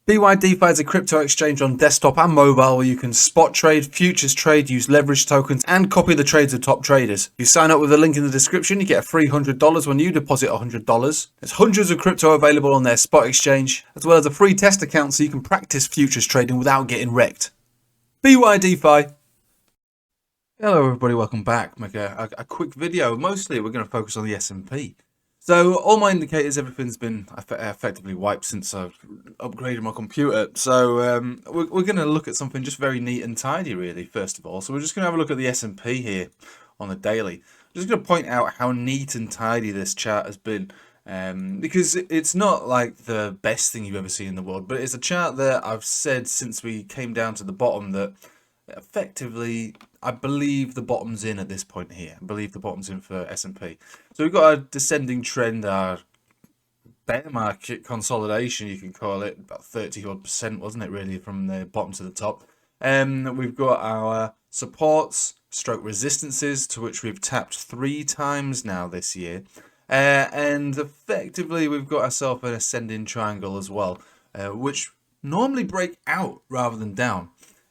BYDFi is a crypto exchange on desktop and mobile where you can spot trade, futures trade, use leverage tokens, and copy the trades of top traders. If you sign up with the link in the description, you get a free $100 when you deposit $100. There's hundreds of crypto available on their spot exchange, as well as a free test account so you can practice futures trading without getting wrecked. BYDFi. Hello everybody, welcome back. Make a quick video. Mostly we're going to focus on the S&P. So all my indicators, everything's been effectively wiped since I've upgraded my computer. So we're going to look at something just very neat and tidy, really, first of all. So we're just going to have a look at the S&P here on the daily. I'm just going to point out how neat and tidy this chart has been. Because it's not like the best thing you've ever seen in the world, but it's a chart that I've said since we came down to the bottom that effectively I believe the bottom's in at this point here. I believe the bottom's in for S&P. So we've got a descending trend, our bear market consolidation, you can call it, about 30% wasn't it really, from the bottom to the top. We've got our supports stroke resistances, to which we've tapped 3 times now this year. And effectively we've got ourselves an ascending triangle as well, which normally break out rather than down.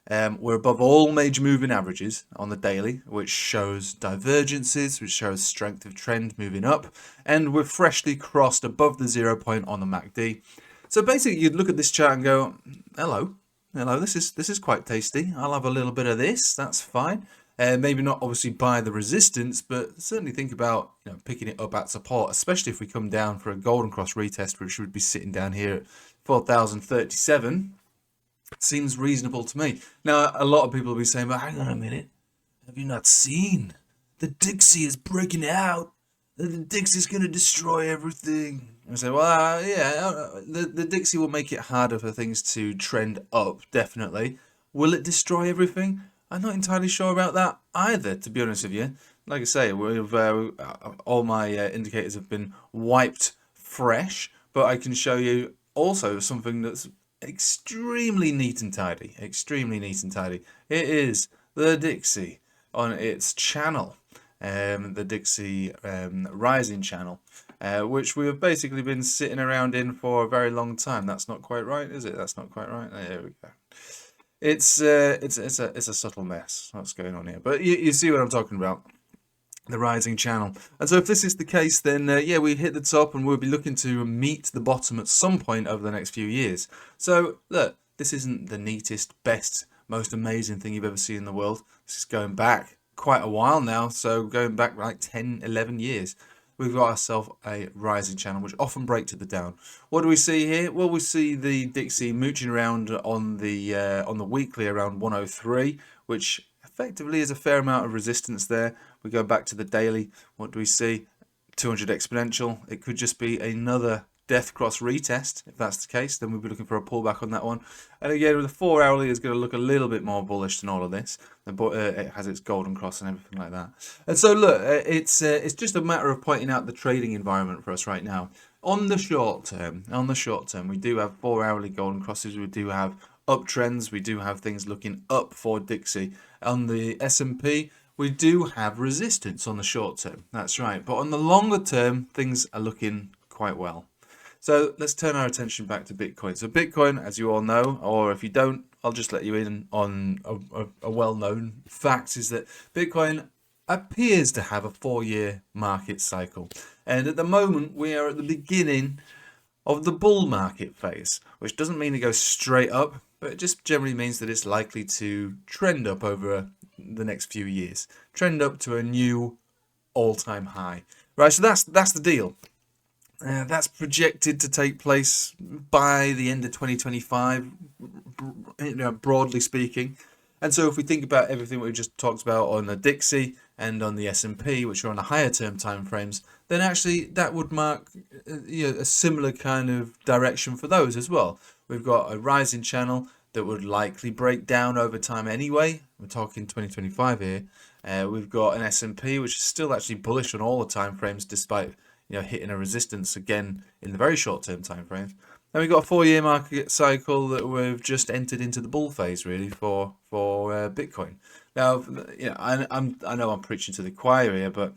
We're above all major moving averages on the daily, which shows divergences, which shows strength of trend moving up, and we're freshly crossed above the 0 point on the MACD. So basically you'd look at this chart and go, hello, this is quite tasty. I'll have a little bit of this, that's fine. Maybe not obviously by the resistance, but certainly think about picking it up at support, especially if we come down for a golden cross retest, which would be sitting down here at 4,037. Seems reasonable to me. Now, a lot of people will be saying, but hang on a minute, have you not seen? The Dixie is breaking out. The Dixie's going to destroy everything. I say, well, yeah, the Dixie will make it harder for things to trend up, definitely. Will it destroy everything? I'm not entirely sure about that either, to be honest with you. Like I say, all my indicators have been wiped fresh, but I can show you also something that's extremely neat and tidy. Extremely neat and tidy. It is the Dixie on its channel, the Dixie rising channel, which we have basically been sitting around in for a very long time. That's not quite right, is it? That's not quite right. There we go. It's a subtle mess what's going on here, but you see what I'm talking about. The rising channel. And so if this is the case, then yeah, we hit the top and we'll be looking to meet the bottom at some point over the next few years. So look, this isn't the neatest, best, most amazing thing you've ever seen in the world. This is going back quite a while now, so going back like 10, 11 years. We've got ourselves a rising channel, which often break to the down. What do we see here? Well, we see the Dixie mooching around on the weekly around 103, which effectively is a fair amount of resistance there. We go back to the daily. What do we see? 200 exponential. It could just be another death cross retest. If that's the case, then we'll be looking for a pullback on that one. And again, with the 4 hourly is going to look a little bit more bullish than all of this. But it has its golden cross and everything like that. And so look, it's just a matter of pointing out the trading environment for us right now. On the short term, we do have 4 hourly golden crosses. We do have uptrends. We do have things looking up for Dixie. On the S&P, we do have resistance on the short term. That's right. But on the longer term, things are looking quite well. So let's turn our attention back to Bitcoin. So Bitcoin, as you all know, or if you don't, I'll just let you in on a well-known fact, is that Bitcoin appears to have a 4-year market cycle. And at the moment, we are at the beginning of the bull market phase, which doesn't mean it goes straight up, but it just generally means that it's likely to trend up over the next few years. Trend up to a new all-time high. Right, so that's the deal. That's projected to take place by the end of 2025, broadly speaking. And so if we think about everything we just talked about on the Dixie and on the S&P, which are on the higher term time frames, then actually that would mark a similar kind of direction for those as well. We've got a rising channel that would likely break down over time anyway. We're talking 2025 here. We've got an S&P which is still actually bullish on all the time frames, despite hitting a resistance again in the very short term time frames. And we've got a 4-year market cycle that we've just entered into the bull phase really for Bitcoin. Now, I know I'm preaching to the choir here, but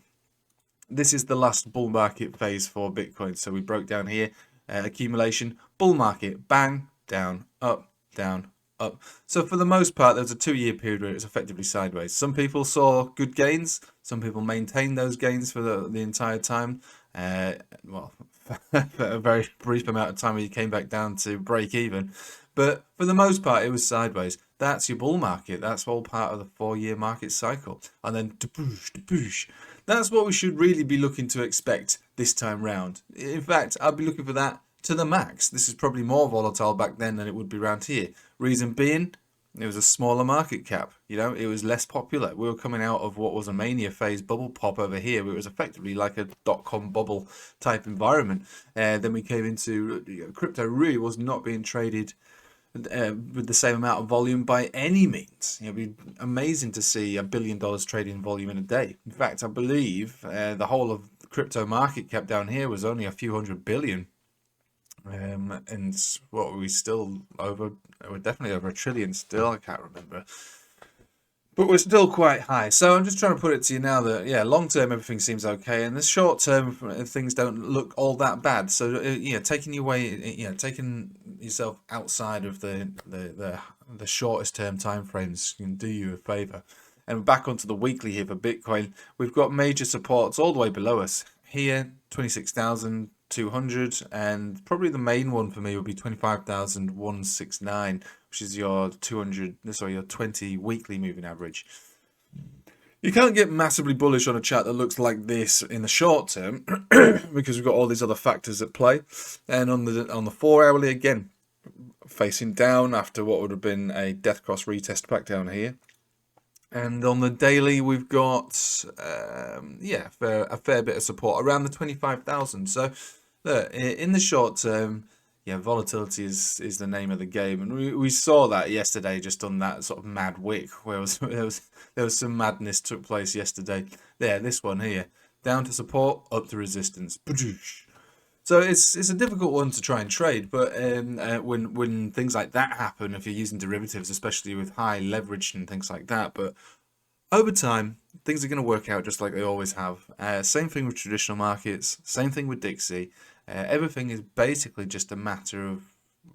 this is the last bull market phase for Bitcoin. So we broke down here, accumulation, bull market, bang, down, up, down, up. So for the most part, there was a 2-year period where it was effectively sideways. Some people saw good gains. Some people maintained those gains for the entire time. Well, for a very brief amount of time where you came back down to break even. But for the most part, it was sideways. That's your bull market. That's all part of the 4-year market cycle. And then da-boosh. That's what we should really be looking to expect this time round. In fact, I'll be looking for that to the max. This is probably more volatile back then than it would be around here. Reason being, it was a smaller market cap. You know, it was less popular. We were coming out of what was a mania phase bubble pop over here. It was effectively like a dot-com bubble type environment. Then we came into crypto really was not being traded with the same amount of volume by any means. It'd be amazing to see $1 billion trading volume in a day. In fact, I believe the whole of the crypto market cap down here was only a few hundred billion. And what were we still over? We're definitely over $1 trillion still. I can't remember. But we're still quite high. So I'm just trying to put it to you now that, yeah, long term everything seems okay, and the short term things don't look all that bad. So taking yourself outside of the shortest term time frames can do you a favor. And back onto the weekly here for Bitcoin, we've got major supports all the way below us. Here, 26,200, and probably the main one for me would be 25,169, which is your 20 weekly moving average. You can't get massively bullish on a chart that looks like this in the short term because we've got all these other factors at play. And on the 4 hourly, again, facing down after what would have been a death cross retest back down here. And on the daily, we've got, a fair bit of support around the 25,000. So, look, in the short term, yeah, volatility is the name of the game. And we saw that yesterday just on that sort of mad wick where there was some madness took place yesterday. There, this one here. Down to support, up to resistance. So it's a difficult one to try and trade, but when things like that happen, if you're using derivatives, especially with high leverage and things like that, but over time, things are going to work out just like they always have. Same thing with traditional markets, same thing with Dixie. Everything is basically just a matter of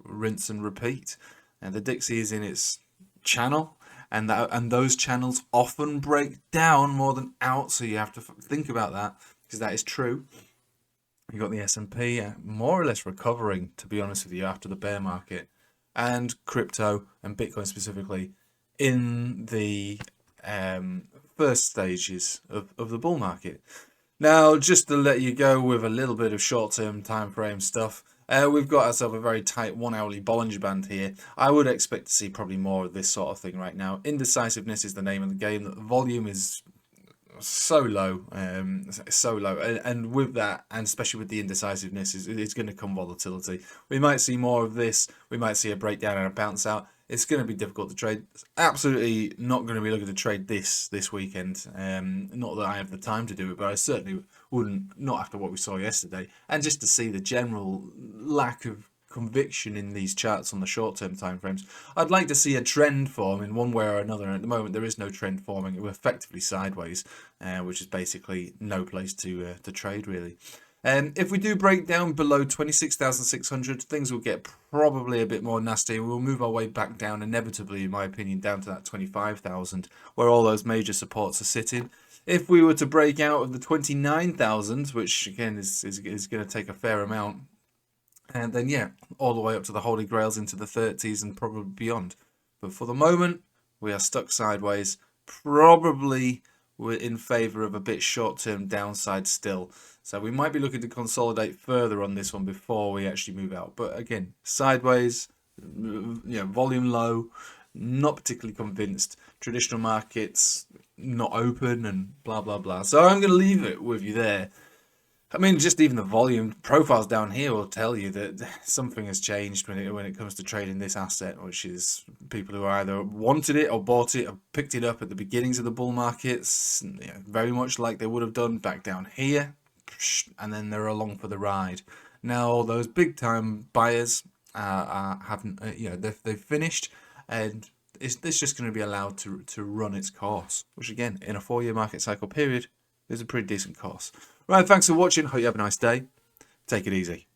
rinse and repeat. The Dixie is in its channel, and those channels often break down more than out, so you have to think about that, because that is true. You got the S&P more or less recovering, to be honest with you, after the bear market, and crypto and Bitcoin specifically in the first stages of the bull market. Now, just to let you go with a little bit of short-term time frame stuff, we've got ourselves a very tight 1 hourly Bollinger Band here. I would expect to see probably more of this sort of thing right now. Indecisiveness is the name of the game. The volume is so low, and with that, and especially with the indecisiveness, it's going to come volatility. We might see more of this. We might see a breakdown and a bounce out. It's going to be difficult to trade. It's absolutely not going to be looking to trade this weekend. Not that I have the time to do it, but I certainly wouldn't, not after what we saw yesterday, and just to see the general lack of conviction in these charts on the short-term timeframes. I'd like to see a trend form in one way or another, and at the moment there is no trend forming. We're effectively sideways, which is basically no place to trade really. If we do break down below 26,600, things will get probably a bit more nasty. We'll move our way back down inevitably, in my opinion, down to that 25,000, where all those major supports are sitting. If we were to break out of the 29,000, which again is going to take a fair amount, and then, yeah, all the way up to the Holy Grails into the 30s and probably beyond. But for the moment, we are stuck sideways. Probably we're in favour of a bit short-term downside still. So we might be looking to consolidate further on this one before we actually move out. But again, sideways, volume low, not particularly convinced. Traditional markets not open and blah, blah, blah. So I'm going to leave it with you there. I mean, just even the volume profiles down here will tell you that something has changed when it comes to trading this asset, which is people who either wanted it or bought it or picked it up at the beginnings of the bull markets, very much like they would have done back down here, and then they're along for the ride. Now, all those big time buyers haven't, they've finished, and it's just going to be allowed to run its course, which again, in a 4-year market cycle period, is a pretty decent course. Right, thanks for watching. Hope you have a nice day. Take it easy.